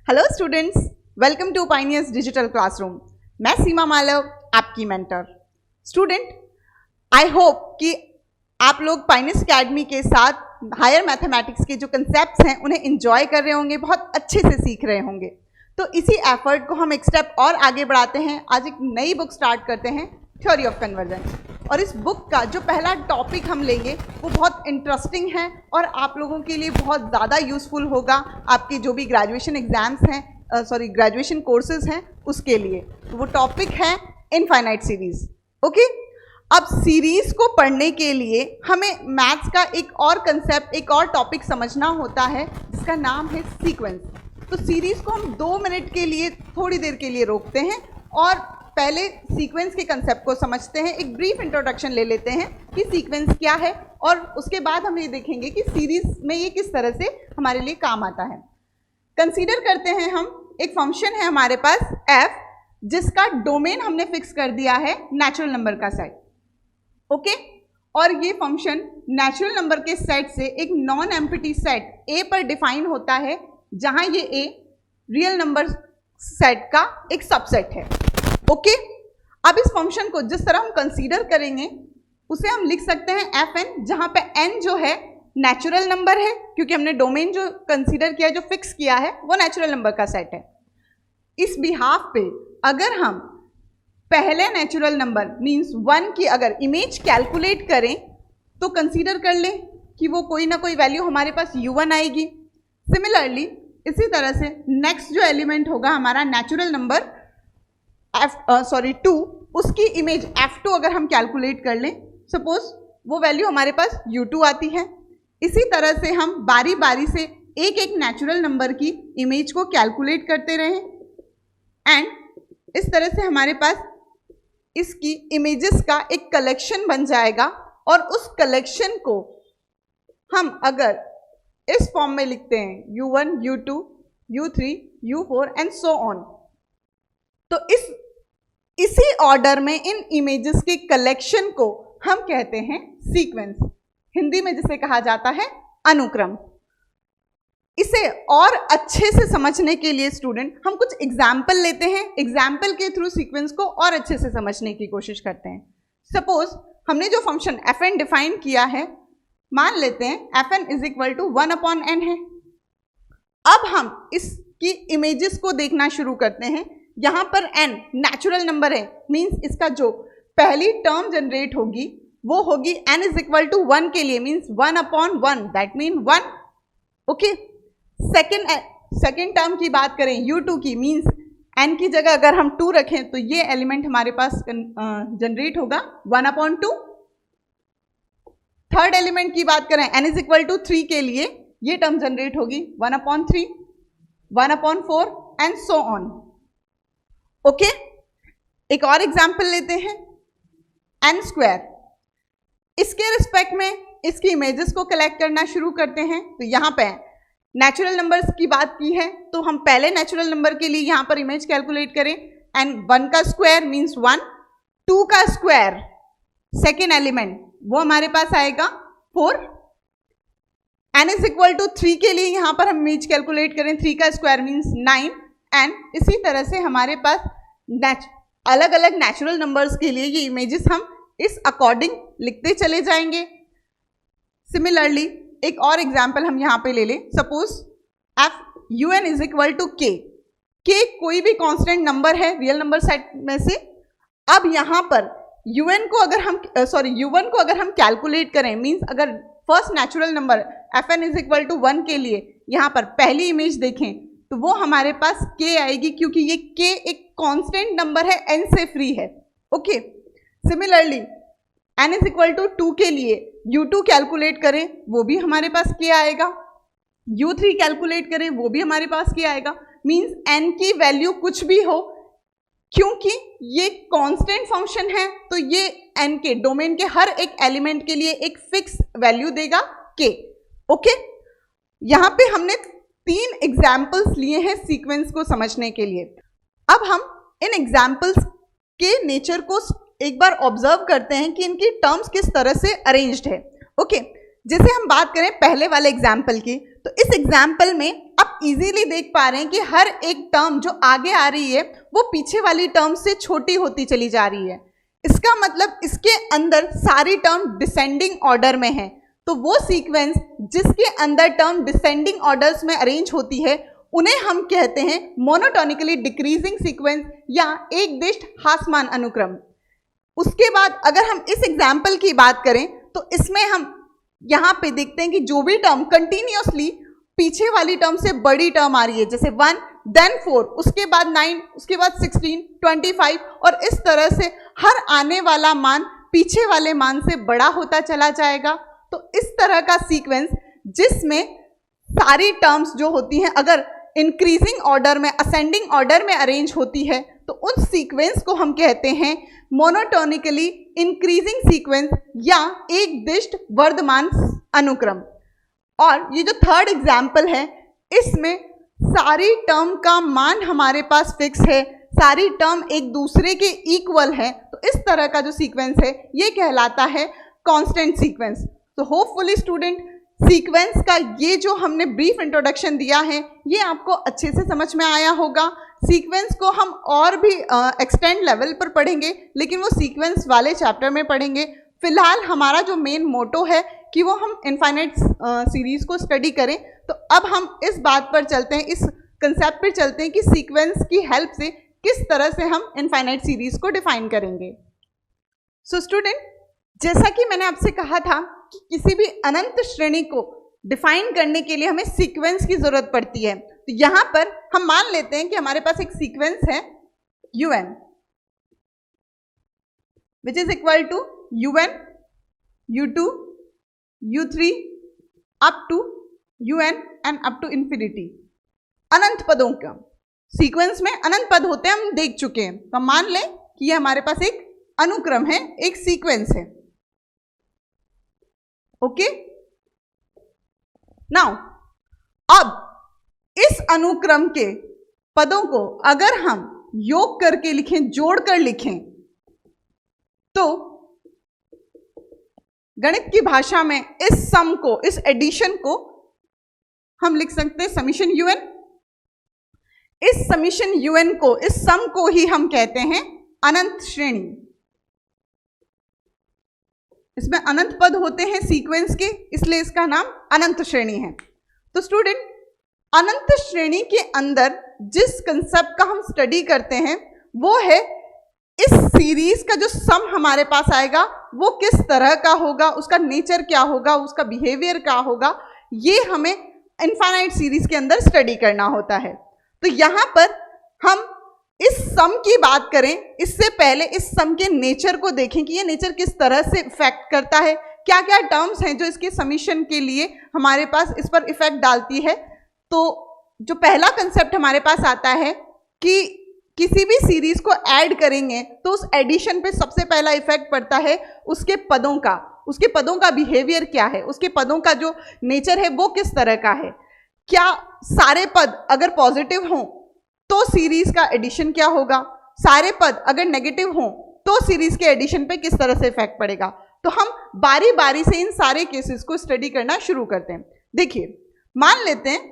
Hello students, welcome to Pioneers digital classroom. मैं सीमा मालव, आपकी mentor. Student, I hope कि आप लोग पाइनियर्स एकेडमी के साथ हायर मैथमेटिक्स के जो कंसेप्ट्स हैं उन्हें एंजॉय कर रहे होंगे, बहुत अच्छे से सीख रहे होंगे। तो इसी एफर्ट को हम एक स्टेप और आगे बढ़ाते हैं। आज एक नई बुक स्टार्ट करते हैं, थ्योरी ऑफ कन्वर्जेंस। और इस बुक का जो पहला टॉपिक हम लेंगे वो बहुत इंटरेस्टिंग है और आप लोगों के लिए बहुत ज़्यादा यूज़फुल होगा आपके जो भी ग्रेजुएशन एग्जाम्स हैं, ग्रेजुएशन कोर्सेज हैं उसके लिए। तो वो टॉपिक है इनफाइनाइट सीरीज़। ओके, अब सीरीज़ को पढ़ने के लिए हमें मैथ्स का एक और कंसेप्ट, एक और टॉपिक समझना होता है जिसका नाम है सीक्वेंस। तो सीरीज़ को हम 2 मिनट के लिए, थोड़ी देर के लिए रोकते हैं और पहले सीक्वेंस के कंसेप्ट को समझते हैं। एक ब्रीफ इंट्रोडक्शन ले लेते हैं कि सीक्वेंस क्या है और उसके बाद हम ये देखेंगे कि सीरीज़ में ये किस तरह से हमारे लिए काम आता है। कंसीडर करते हैं हम एक फंक्शन है हमारे पास f, जिसका डोमेन हमने फिक्स कर दिया है नेचुरल नंबर का सेट। ओके, और ये फंक्शन नेचुरल नंबर के सेट से एक नॉन एम्प्टी सेट a पर डिफाइन होता है, जहां ये a रियल नंबर सेट का एक सबसेट है। ओके, अब इस फंक्शन को जिस तरह हम कंसीडर करेंगे उसे हम लिख सकते हैं fn, जहां पे n जो है नेचुरल नंबर है, क्योंकि हमने डोमेन जो कंसीडर किया, जो फिक्स किया है, वो नेचुरल नंबर का सेट है। इस बिहाफ पे अगर हम पहले नेचुरल नंबर मींस 1 की अगर इमेज कैलकुलेट करें तो कंसीडर कर लें कि वो कोई ना कोई वैल्यू हमारे पास u1 आएगी। सिमिलरली इसी तरह से नेक्स्ट जो एलिमेंट होगा हमारा नेचुरल नंबर 2, उसकी इमेज f2 अगर हम कैलकुलेट कर लें, सपोज वो वैल्यू हमारे पास u2 आती है। इसी तरह से हम बारी बारी से एक एक नेचुरल नंबर की इमेज को कैलकुलेट करते रहें एंड इस तरह से हमारे पास इसकी इमेजेस का एक कलेक्शन बन जाएगा। और उस कलेक्शन को हम अगर इस फॉर्म में लिखते हैं u1, u2, u3, u4 and so on, तो इसी ऑर्डर में इन इमेजेस के कलेक्शन को हम कहते हैं सीक्वेंस, हिंदी में जिसे कहा जाता है अनुक्रम। इसे और अच्छे से समझने के लिए स्टूडेंट हम कुछ एग्जाम्पल लेते हैं, एग्जाम्पल के थ्रू सीक्वेंस को और अच्छे से समझने की कोशिश करते हैं। सपोज हमने जो फंक्शन fn डिफाइन किया है, मान लेते हैं fn is equal to 1/n है। अब हम इसकी इमेजेस को देखना शुरू करते हैं। यहाँ पर n नेचुरल नंबर है, मीन्स इसका जो पहली टर्म जनरेट होगी वो होगी n इज इक्वल टू 1 के लिए, means 1/1, that mean 1। Okay, second term की बात करें u2 की, मीन्स n की जगह अगर हम 2 रखें तो ये एलिमेंट हमारे पास जनरेट होगा 1/2। थर्ड एलिमेंट की बात करें n इज इक्वल टू 3 के लिए, ये टर्म जनरेट होगी 1/3, 1/4 एंड सो ऑन। ओके, एक और एग्जाम्पल लेते हैं n²। इसके रिस्पेक्ट में इसकी इमेजेस को कलेक्ट करना शुरू करते हैं। तो यहाँ पे नेचुरल नंबर्स की बात की है तो हम पहले नेचुरल नंबर के लिए यहाँ पर इमेज कैलकुलेट करें एंड 1 का स्क्वायर मीन्स 1, 2 का स्क्वायर सेकेंड एलिमेंट वो हमारे पास आएगा 4, n इज इक्वल टू 3 के लिए यहाँ पर हम इमेज कैलकुलेट करें, 3 का स्क्वायर मीन्स 9 एंड इसी तरह से हमारे पास अलग अलग नेचुरल नंबर्स के लिए ये इमेजेस हम इस अकॉर्डिंग लिखते चले जाएंगे। सिमिलरली एक और एग्जाम्पल हम यहाँ पे ले लें। Suppose un is equal to k कोई भी कांस्टेंट नंबर है रियल नंबर सेट में से। अब यहाँ पर un को अगर हम u1 को अगर हम कैलकुलेट करें, मीन्स अगर first natural number fn is equal to 1 के लिए यहाँ पर पहली इमेज देखें तो वो हमारे पास k आएगी, क्योंकि ये k एक कांस्टेंट नंबर है, n से फ्री है। Okay, similarly n is equal to 2 के लिए u2 कैलकुलेट करें वो भी हमारे पास k आएगा, u3 कैलकुलेट करें वो भी हमारे पास k आएगा। मीन्स n की वैल्यू कुछ भी हो, क्योंकि ये कांस्टेंट फंक्शन है तो ये n के डोमेन के हर एक एलिमेंट के लिए एक फिक्स वैल्यू देगा k। ओके, यहाँ पे हमने 3 एग्जाम्पल्स लिए हैं सीक्वेंस को समझने के लिए। अब हम इन एग्जाम्पल्स के नेचर को एक बार ऑब्जर्व करते हैं कि इनकी टर्म्स किस तरह से अरेंज्ड है। ओके, जैसे हम बात करें पहले वाले एग्जाम्पल की, तो इस एग्जाम्पल में अब इजीली देख पा रहे हैं कि हर एक टर्म जो आगे आ रही है वो पीछे वाली टर्म से छोटी होती चली जा रही है। इसका मतलब इसके अंदर सारी टर्म डिसेंडिंग ऑर्डर में है। तो वो सीक्वेंस जिसके अंदर टर्म डिसेंडिंग ऑर्डर्स में अरेंज होती है उन्हें हम कहते हैं मोनोटोनिकली डिक्रीजिंग सीक्वेंस या एक दिष्ट ह्रासमान अनुक्रम। उसके बाद अगर हम इस एग्जाम्पल की बात करें तो इसमें हम यहाँ पे देखते हैं कि जो भी टर्म कंटिन्यूअसली पीछे वाली टर्म से बड़ी टर्म आ रही है, जैसे 1 देन 4 उसके बाद 9 उसके बाद 16 25 और इस तरह से हर आने वाला मान पीछे वाले मान से बड़ा होता चला जाएगा। तो इस तरह का सीक्वेंस जिसमें सारी टर्म्स जो होती हैं अगर इंक्रीजिंग ऑर्डर में असेंडिंग ऑर्डर में अरेंज होती है तो उस सीक्वेंस को हम कहते हैं मोनोटोनिकली इंक्रीजिंग सीक्वेंस या एक दिष्ट वर्धमान अनुक्रम। और ये जो थर्ड एग्जाम्पल है इसमें सारी टर्म का मान हमारे पास फिक्स है, सारी टर्म एक दूसरे के इक्वल है, तो इस तरह का जो सीक्वेंस है ये कहलाता है कांस्टेंट सीक्वेंस। तो होपफुली स्टूडेंट सीक्वेंस का ये जो हमने ब्रीफ इंट्रोडक्शन दिया है ये आपको अच्छे से समझ में आया होगा। सीक्वेंस को हम और भी एक्सटेंड लेवल पर पढ़ेंगे लेकिन वो सीक्वेंस वाले चैप्टर में पढ़ेंगे। फिलहाल हमारा जो मेन मोटो है कि वो हम इनफाइनाइट सीरीज को स्टडी करें। तो अब हम इस बात पर चलते हैं, इस कंसेप्ट पर चलते हैं कि सीक्वेंस की हेल्प से किस तरह से हम इनफाइनाइट सीरीज को डिफाइन करेंगे। सो स्टूडेंट, जैसा कि मैंने आपसे कहा था कि किसी भी अनंत श्रेणी को डिफाइन करने के लिए हमें सीक्वेंस की जरूरत पड़ती है। तो यहां पर हम मान लेते हैं कि हमारे पास एक सीक्वेंस है un which is equal to un u2 u3 up to un and up to infinity. अनंत पदों का सीक्वेंस में अनंत पद होते हैं, हम देख चुके हैं। तो हम मान लें कि ये हमारे पास एक अनुक्रम है, एक सीक्वेंस है। ओके, नाउ अब इस अनुक्रम के पदों को अगर हम योग करके लिखें, जोड़कर लिखें, तो गणित की भाषा में इस सम को, इस एडिशन को हम लिख सकते हैं समीशन un। इस समीशन un को, इस सम को ही हम कहते हैं अनंत श्रेणी। इसमें अनंत पद होते हैं सीक्वेंस के, इसलिए इसका नाम अनंत श्रेणी है। तो स्टूडेंट, अनंत श्रेणी के अंदर जिस कंसेप्ट का हम स्टडी करते हैं वो है इस सीरीज का जो सम हमारे पास आएगा वो किस तरह का होगा, उसका नेचर क्या होगा, उसका बिहेवियर क्या होगा, ये हमें इनफाइनाइट सीरीज के अंदर स्टडी करना होता है। तो यहां पर हम इस सम की बात करें, इससे पहले इस सम के नेचर को देखें कि ये नेचर किस तरह से इफेक्ट करता है, क्या क्या टर्म्स हैं जो इसके समीशन के लिए हमारे पास इस पर इफेक्ट डालती है। तो जो पहला कंसेप्ट हमारे पास आता है कि किसी भी सीरीज को ऐड करेंगे तो उस एडिशन पे सबसे पहला इफेक्ट पड़ता है उसके पदों का, उसके पदों का बिहेवियर क्या है, उसके पदों का जो नेचर है वो किस तरह का है। क्या सारे पद अगर पॉजिटिव हों तो सीरीज का एडिशन क्या होगा, सारे पद अगर नेगेटिव हों तो सीरीज के एडिशन पे किस तरह से इफेक्ट पड़ेगा। तो हम बारी बारी से इन सारे केसेस को स्टडी करना शुरू करते हैं। देखिए, मान लेते हैं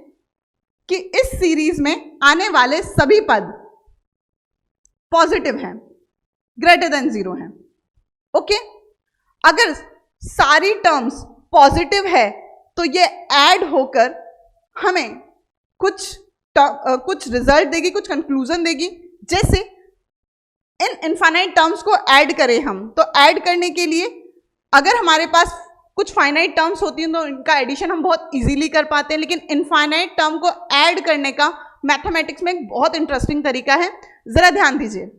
कि इस सीरीज में आने वाले सभी पद पॉजिटिव हैं, ग्रेटर देन 0 हैं। ओके, अगर सारी टर्म्स पॉजिटिव है तो ये ऐड होकर हमें कुछ रिजल्ट देगी, कुछ कंक्लूजन देगी। जैसे इन इनफाइनाइट टर्म्स को ऐड करें हम, तो ऐड करने के लिए अगर हमारे पास कुछ फाइनाइट टर्म्स होती हैं तो इनका एडिशन हम बहुत इजीली कर पाते हैं, लेकिन इनफाइनाइट टर्म को ऐड करने का मैथमेटिक्स में एक बहुत इंटरेस्टिंग तरीका है। जरा ध्यान दीजिए,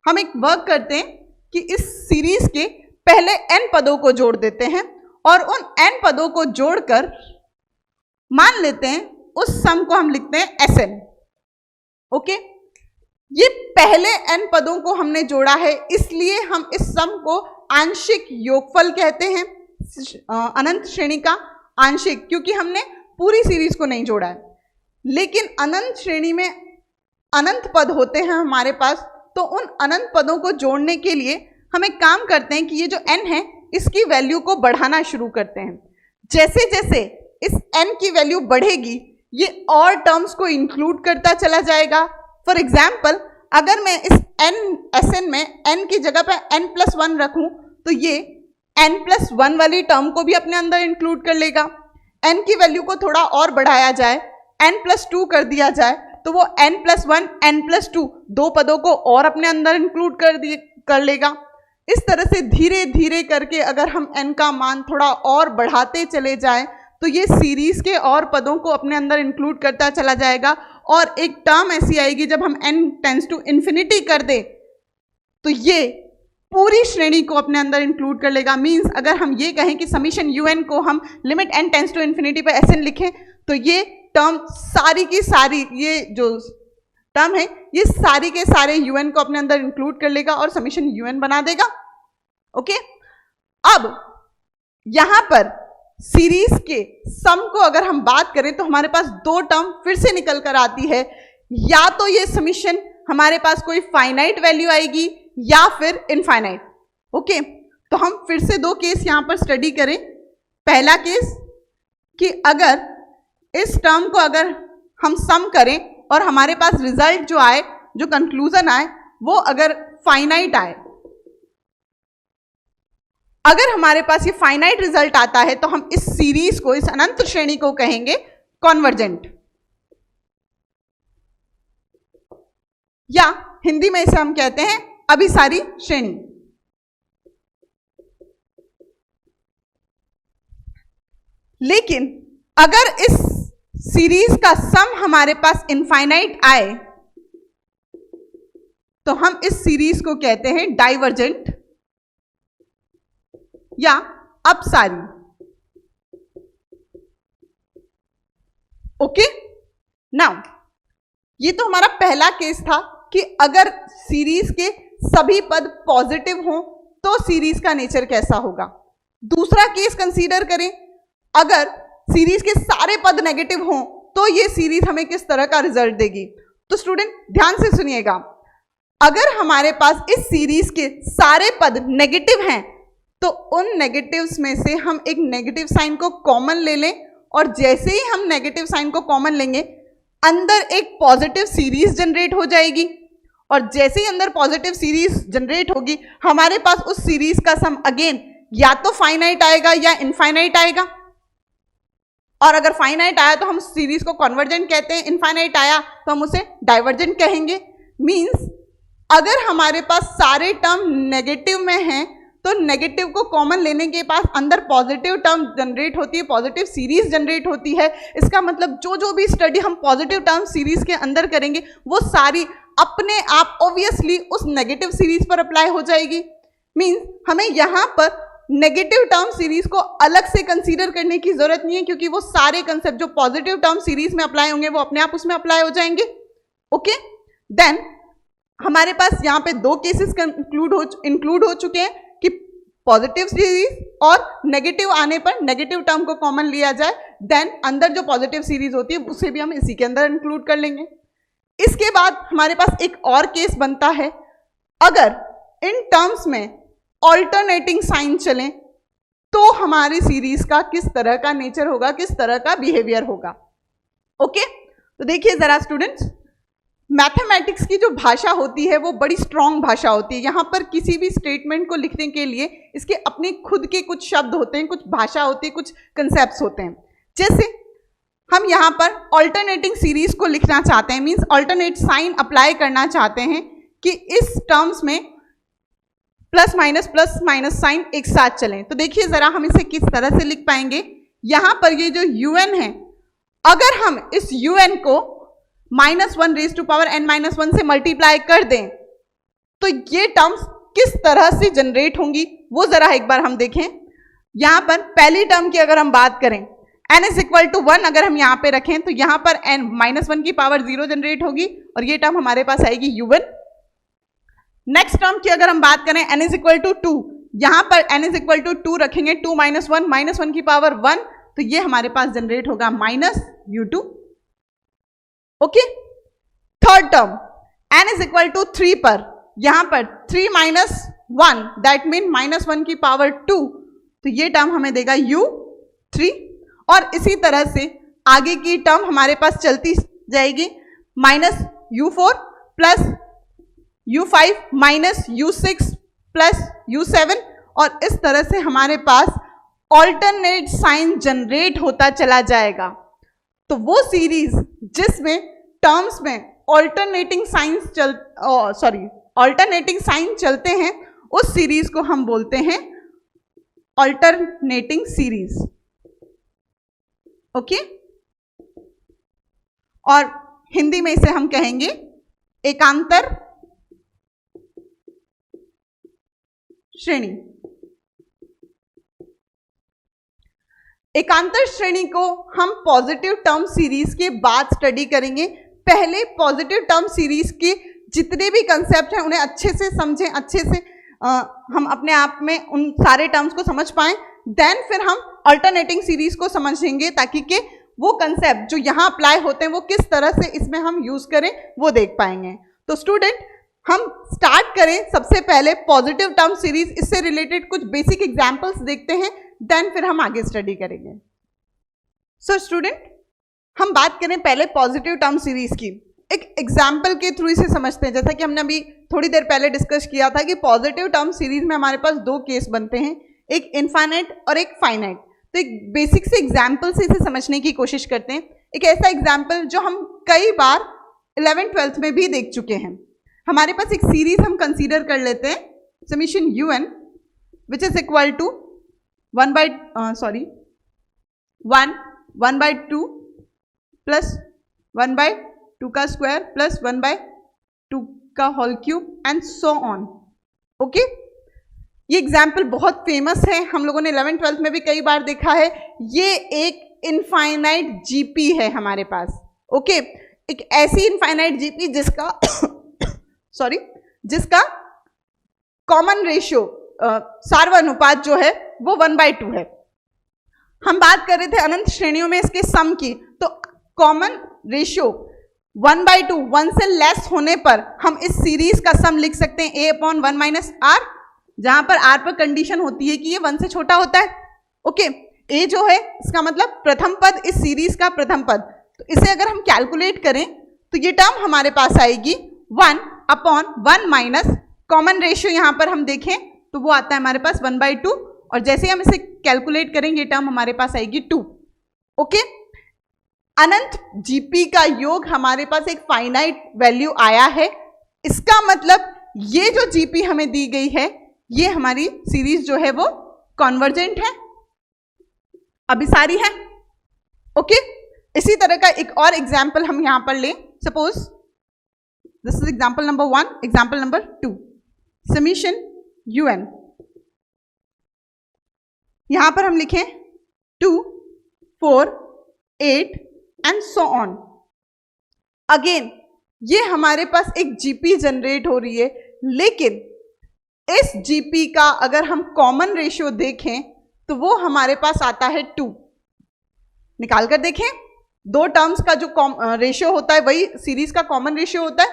हम एक वर्क करते हैं कि इस सीरीज के पहले n पदों को जोड़ देते हैं और उन n पदों को जोड़कर मान लेते हैं उस सम को हम लिखते हैं Sn। ओके, ये पहले n पदों को हमने जोड़ा है इसलिए हम इस सम को आंशिक योगफल कहते हैं, अनंत श्रेणी का आंशिक, क्योंकि हमने पूरी सीरीज को नहीं जोड़ा है। लेकिन अनंत श्रेणी में अनंत पद होते हैं हमारे पास, तो उन अनंत पदों को जोड़ने के लिए हम एक काम करते हैं कि ये जो n है इसकी वैल्यू को बढ़ाना शुरू करते हैं। जैसे जैसे इस n की वैल्यू बढ़ेगी ये और टर्म्स को इंक्लूड करता चला जाएगा। फॉर एग्जाम्पल, अगर मैं इस Sn में n की जगह पर n+1 रखूं तो ये n+1 वाली टर्म को भी अपने अंदर इंक्लूड कर लेगा। n की वैल्यू को थोड़ा और बढ़ाया जाए, n+2 कर दिया जाए, तो वो n+1 n+2 दो पदों को और अपने अंदर इंक्लूड कर लेगा। इस तरह से धीरे धीरे करके अगर हम n का मान थोड़ा और बढ़ाते चले जाएं तो ये सीरीज के और पदों को अपने अंदर इंक्लूड करता चला जाएगा और एक टर्म ऐसी आएगी जब हम n टेंड्स टू इन्फिनिटी कर दे तो ये पूरी श्रेणी को अपने अंदर इंक्लूड कर लेगा। मींस अगर हम ये कहें कि समीशन un को हम limit n tends to infinity पे Sn लिखें तो ये टर्म सारी की सारी, ये जो टर्म है ये सारी के सारे un को अपने अंदर इंक्लूड कर लेगा और समीशन un बना देगा। ओके, अब यहां पर सीरीज के सम को अगर हम बात करें तो हमारे पास दो टर्म फिर से निकल कर आती है, या तो ये समीशन हमारे पास कोई फाइनाइट वैल्यू आएगी या फिर इनफाइनाइट। ओके, तो हम फिर से दो केस यहां पर स्टडी करें। पहला केस कि अगर इस टर्म को अगर हम सम करें और हमारे पास रिजल्ट जो आए, जो कंक्लूजन आए, वो अगर फाइनाइट आए, अगर हमारे पास ये फाइनाइट रिजल्ट आता है तो हम इस सीरीज को, इस अनंत श्रेणी को कहेंगे कॉन्वर्जेंट, या हिंदी में इसे हम कहते हैं अभिसारी श्रेणी। लेकिन अगर इस सीरीज का सम हमारे पास इनफाइनाइट आए तो हम इस सीरीज को कहते हैं डाइवर्जेंट या अपसारी। ओके, नाउ ये तो हमारा पहला केस था कि अगर सीरीज के सभी पद पॉजिटिव हों तो सीरीज का नेचर कैसा होगा। दूसरा केस कंसीडर करें, अगर सीरीज के सारे पद नेगेटिव हों तो ये सीरीज हमें किस तरह का रिजल्ट देगी। तो स्टूडेंट ध्यान से सुनिएगा, अगर हमारे पास इस सीरीज के सारे पद नेगेटिव हैं तो उन नेगेटिव्स में से हम एक नेगेटिव साइन को कॉमन ले लें और जैसे ही हम नेगेटिव साइन को कॉमन लेंगे अंदर एक पॉजिटिव सीरीज जनरेट हो जाएगी और जैसे ही अंदर पॉजिटिव सीरीज जनरेट होगी हमारे पास उस सीरीज का सम अगेन या तो फाइनाइट आएगा या इनफाइनाइट आएगा। और अगर फाइनाइट आया तो हम सीरीज को कॉन्वर्जेंट कहते हैं, इनफाइनाइट आया तो हम उसे डाइवर्जेंट कहेंगे। मींस अगर हमारे पास सारे टर्म नेगेटिव में हैं तो नेगेटिव को कॉमन लेने के पास अंदर पॉजिटिव टर्म जनरेट होती है, पॉजिटिव सीरीज जनरेट होती है। इसका मतलब जो भी स्टडी हम पॉजिटिव टर्म सीरीज के अंदर करेंगे वो सारी अपने आप ऑब्वियसली उस नेगेटिव सीरीज पर अप्लाई हो जाएगी। मींस हमें यहाँ पर नेगेटिव टर्म सीरीज को अलग से कंसीडर करने की जरूरत नहीं है क्योंकि वो सारे कंसेप्ट जो पॉजिटिव टर्म सीरीज में अप्लाई होंगे वो अपने आप उसमें अप्लाई हो जाएंगे। ओके, देन हमारे पास यहाँ पे दो केसेस इंक्लूड हो चुके हैं कि पॉजिटिव सीरीज और नेगेटिव आने पर नेगेटिव टर्म को कॉमन लिया जाए, देन अंदर जो पॉजिटिव सीरीज होती है उसे भी हम इसी के अंदर इंक्लूड कर लेंगे। इसके बाद हमारे पास एक और केस बनता है, अगर इन टर्म्स में ऑल्टरनेटिंग साइन चलें तो हमारी सीरीज का किस तरह का नेचर होगा, किस तरह का बिहेवियर होगा। ओके, तो देखिए जरा स्टूडेंट्स, मैथमेटिक्स की जो भाषा होती है वो बड़ी स्ट्रॉन्ग भाषा होती है। यहाँ पर किसी भी स्टेटमेंट को लिखने के लिए इसके अपने खुद के कुछ शब्द होते हैं, कुछ भाषा होती है, कुछ कंसेप्ट्स होते हैं। जैसे हम यहाँ पर ऑल्टरनेटिंग सीरीज को लिखना चाहते हैं, मीन्स ऑल्टरनेट साइन अप्लाई करना चाहते हैं कि इस टर्म्स में प्लस माइनस साइन एक साथ चलें। तो देखिए जरा हम इसे किस तरह से लिख पाएंगे। यहाँ पर ये जो un है, अगर हम इस un को -1 रेज़ टू पावर n-1 से मल्टीप्लाई कर दें तो ये टर्म्स किस तरह से जनरेट होंगी वो जरा एक बार हम देखें। यहां पर पहली टर्म की अगर हम बात करें n इज इक्वल टू 1 अगर हम यहां पे रखें तो यहां पर n-1 की पावर 0 जनरेट होगी और ये टर्म हमारे पास आएगी u1। नेक्स्ट टर्म की अगर हम बात करें n इज इक्वल टू 2, यहां पर n इज इक्वल टू 2 रखेंगे, 2 - 1 की पावर 1, तो ये हमारे पास जनरेट होगा -u2। Okay, third term n is equal to 3 पर, यहां पर 3 - 1 दैट मीन -1 की पावर 2, तो ये टर्म हमें देगा u3। और इसी तरह से आगे की टर्म हमारे पास चलती जाएगी, -u4 plus u5 minus u6 plus u7, और इस तरह से हमारे पास ऑल्टरनेट साइन जनरेट होता चला जाएगा। तो वो सीरीज जिसमें टर्म्स में ऑल्टरनेटिंग साइन चलते हैं, उस सीरीज को हम बोलते हैं ऑल्टरनेटिंग सीरीज। ओके, और हिंदी में इसे हम कहेंगे एकांतर श्रेणी। एकांतर श्रेणी को हम पॉजिटिव टर्म सीरीज के बाद स्टडी करेंगे। पहले पॉजिटिव टर्म सीरीज के जितने भी कंसेप्ट हैं उन्हें अच्छे से समझें, अच्छे से हम अपने आप में उन सारे टर्म्स को समझ पाएं, देन फिर हम अल्टरनेटिंग सीरीज को समझेंगे, ताकि कि वो कंसेप्ट जो यहाँ अप्लाई होते हैं वो किस तरह से इसमें हम यूज करें वो देख पाएंगे। तो स्टूडेंट, हम स्टार्ट करें सबसे पहले पॉजिटिव टर्म सीरीज। इससे रिलेटेड कुछ बेसिक एग्जांपल्स देखते हैं, देन फिर हम आगे स्टडी करेंगे। सो स्टूडेंट, हम बात करें पहले पॉजिटिव टर्म सीरीज की, एक एग्जाम्पल के थ्रू इसे समझते हैं। जैसा कि हमने अभी थोड़ी देर पहले डिस्कस किया था कि पॉजिटिव टर्म सीरीज में हमारे पास दो केस बनते हैं, एक इनफाइनाइट और एक फाइनाइट। तो एक बेसिक से एग्जाम्पल से इसे समझने की कोशिश करते हैं। एक ऐसा एग्जाम्पल जो हम कई बार 11th-12th में भी देख चुके हैं। हमारे पास एक सीरीज हम कंसीडर कर लेते हैं, summation un which is equal to 1/2 plus 1/2 का स्क्वायर प्लस 1/2 का whole cube and so on. Okay, ये एग्जाम्पल बहुत फेमस है, हम लोगों ने 11th-12th में भी कई बार देखा है। ये एक इनफाइनाइट जीपी है हमारे पास। ओके, एक ऐसी इनफाइनाइट जीपी जिसका कॉमन रेशियो सार्वनुपात जो है वो 1/2 है। हम बात कर रहे थे अनंत श्रेणियों में इसके सम की, तो कॉमन रेशियो 1/2 1 से लेस होने पर हम इस सीरीज का सम लिख सकते हैं a/1 - r, जहां पर r पर कंडीशन होती है कि ये 1 से छोटा होता है। ओके, a जो है इसका मतलब प्रथम पद, इस सीरीज का प्रथम पद। तो इसे अगर हम कैलकुलेट करें तो ये टर्म हमारे पास आएगी 1/1 माइनस कॉमन रेशियो, यहां पर हम देखें तो वो आता है हमारे पास 1/2, और जैसे हम इसे कैलकुलेट करेंगे ये टर्म हमारे पास आएगी 2। ओके, अनंत जीपी का योग हमारे पास एक फाइनाइट वैल्यू आया है। इसका मतलब ये जो जीपी हमें दी गई है, ये हमारी सीरीज जो है वो कॉन्वर्जेंट है, अभिसारी है। ओके, इसी तरह का एक और एग्जाम्पल हम यहां पर लें। Suppose this is example number 1, example number 2, summation un। यहां पर हम लिखें 2, 4, 8 एंड सो ऑन। अगेन ये हमारे पास एक जीपी जनरेट हो रही है, लेकिन इस जीपी का अगर हम कॉमन रेशियो देखें तो वो हमारे पास आता है 2। निकाल कर देखें, दो टर्म्स का जो रेशियो होता है वही सीरीज का कॉमन रेशियो होता है।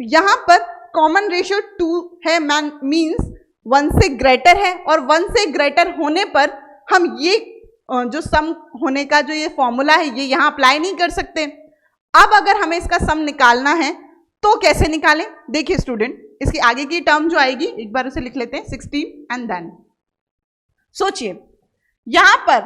यहां पर कॉमन रेशियो 2 है, मींस 1 से ग्रेटर है, और 1 से ग्रेटर होने पर हम ये जो सम होने का जो ये फॉर्मूला है ये यहां अप्लाई नहीं कर सकते। अब अगर हमें इसका सम निकालना है तो कैसे निकालें? देखिए स्टूडेंट, इसकी आगे की टर्म जो आएगी एक बार उसे लिख लेते हैं 16 एंड देन सोचिए, यहां पर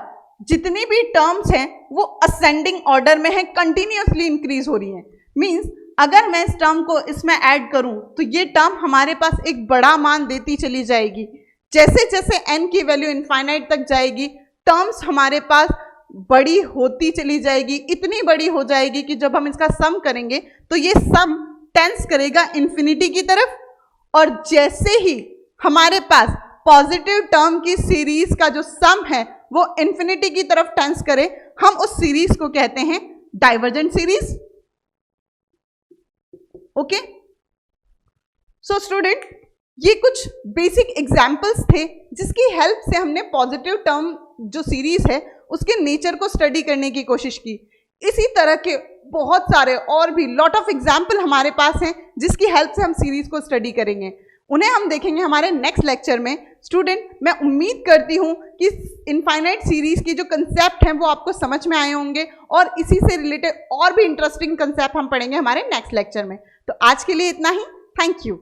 जितनी भी टर्म्स हैं वो असेंडिंग ऑर्डर में है, कंटिन्यूअसली इंक्रीज हो रही है। मींस अगर मैं इस टर्म को इसमें ऐड करूं तो ये टर्म हमारे पास एक बड़ा मान देती चली जाएगी। जैसे जैसे n की वैल्यू इनफाइनाइट तक जाएगी, टर्म्स हमारे पास बड़ी होती चली जाएगी, इतनी बड़ी हो जाएगी कि जब हम इसका सम करेंगे तो ये सम टेंस करेगा इन्फिनिटी की तरफ। और जैसे ही हमारे पास पॉजिटिव टर्म की सीरीज का जो सम है वो इन्फिनिटी की तरफ टेंस करे, हम उस सीरीज को कहते हैं divergent series. Okay, so student, ये कुछ बेसिक एग्जाम्पल्स थे जिसकी हेल्प से हमने पॉजिटिव टर्म जो सीरीज है उसके नेचर को स्टडी करने की कोशिश की। इसी तरह के बहुत सारे और भी लॉट ऑफ एग्जाम्पल हमारे पास हैं जिसकी हेल्प से हम सीरीज को स्टडी करेंगे। उन्हें हम देखेंगे हमारे नेक्स्ट लेक्चर में। स्टूडेंट मैं उम्मीद करती हूँ कि इनफाइनाइट सीरीज की जो कंसेप्ट हैं वो आपको समझ में आए होंगे और इसी से रिलेटेड और भी इंटरेस्टिंग कंसेप्ट हम पढ़ेंगे हमारे नेक्स्ट लेक्चर में। तो आज के लिए इतना ही। Thank you.